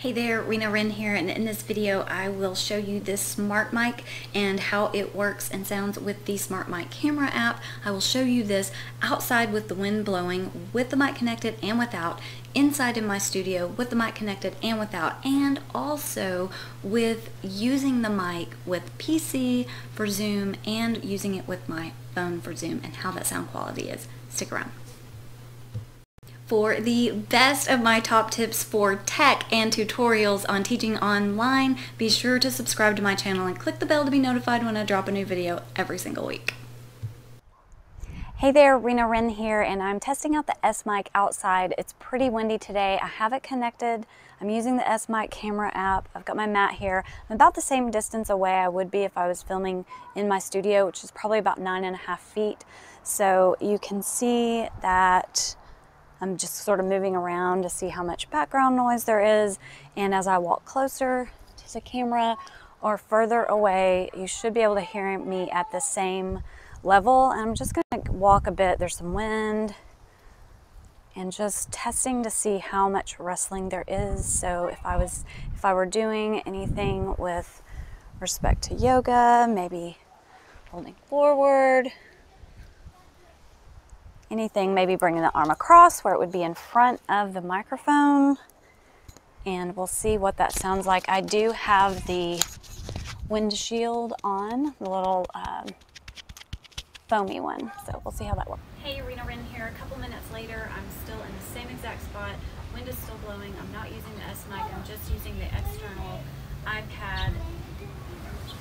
Hey there, Wren here, and in this video I will show you this SmartMic and how it works and sounds with the SmartMic camera app. I will show you this outside with the wind blowing, with the mic connected and without, inside in my studio with the mic connected and without, and also with using the mic with PC for Zoom and using it with my phone for Zoom, and how that sound quality is. Stick around. For the best of my top tips for tech and tutorials on teaching online, be sure to subscribe to my channel and click the bell to be notified when I drop a new video every single week. Hey there, Wren here, and I'm testing out the SMike outside. It's pretty windy today. I have it connected. I'm using the SMike camera app. I've got my mat here. I'm about the same distance away I would be if I was filming in my studio, which is probably about 9.5 feet. So you can see that I'm just sort of moving around to see how much background noise there is, and as I walk closer to the camera or further away, you should be able to hear me at the same level. And I'm just going to walk a bit. There's some wind, and just testing to see how much rustling there is. So if I were doing anything with respect to yoga, maybe holding forward, anything, maybe bringing the arm across where it would be in front of the microphone, and we'll see what that sounds like. I do have the windshield on, the little foamy one, so we'll see how that works. Hey, Wren here. A couple minutes later, I'm still in the same exact spot. Wind is still blowing. I'm not using the SMike. I'm just using the external iPad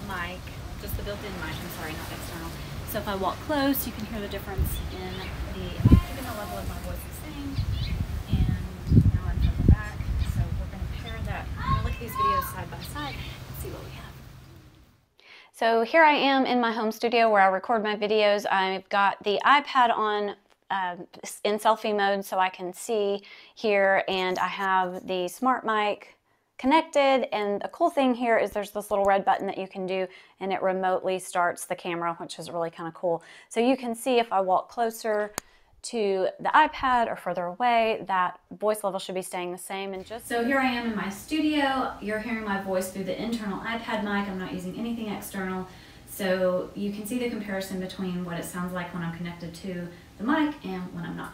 mic, just the built-in mic. I'm sorry, not external. So if I walk close, you can hear the difference in keeping the level of my voice the same. And now I'm further back. So we're going to pair that. I'm going to look at these videos side by side and see what we have. So here I am in my home studio where I record my videos. I've got the iPad on in selfie mode so I can see here, and I have the SmartMic connected, and the cool thing here is there's this little red button that you can do, and it remotely starts the camera, which is really kind of cool. So you can see if I walk closer to the iPad or further away, that voice level should be staying the same. And just so here I am in my studio. You're hearing my voice through the internal iPad mic. I'm not using anything external, so you can see the comparison between what it sounds like when I'm connected to the mic and when I'm not.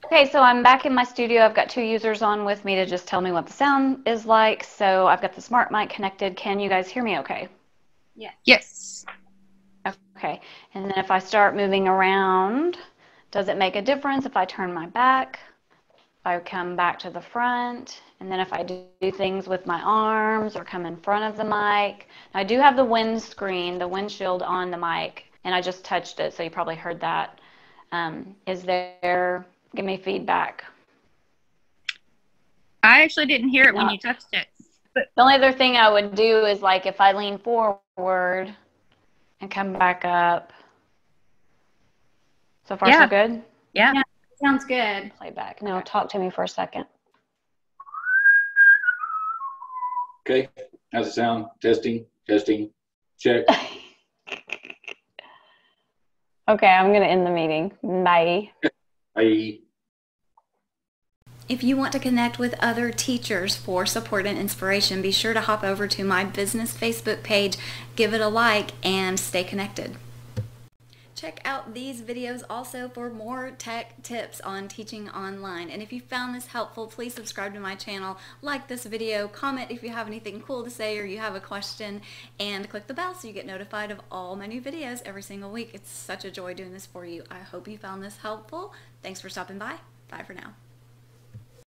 Okay, so I'm back in my studio. I've got two users on with me to just tell me what the sound is like. So I've got the SmartMic connected. Can you guys hear me okay? Yeah. Yes. Okay, and then if I start moving around, does it make a difference if I turn my back, if I come back to the front, and then if I do things with my arms or come in front of the mic? Now, I do have the windshield on the mic, and I just touched it, so you probably heard that. Give me feedback. I actually didn't hear it when you touched it. But the only other thing I would do is, like, if I lean forward and come back up. So far, so good? Yeah. Sounds good. Playback. Now, talk to me for a second. Okay. How's it sound? Testing, check. Okay, I'm going to end the meeting. Bye. Bye. If you want to connect with other teachers for support and inspiration, be sure to hop over to my business Facebook page, give it a like, and stay connected. Check out these videos also for more tech tips on teaching online. And if you found this helpful, please subscribe to my channel, like this video, comment if you have anything cool to say or you have a question, and click the bell so you get notified of all my new videos every single week. It's such a joy doing this for you. I hope you found this helpful. Thanks for stopping by. Bye for now.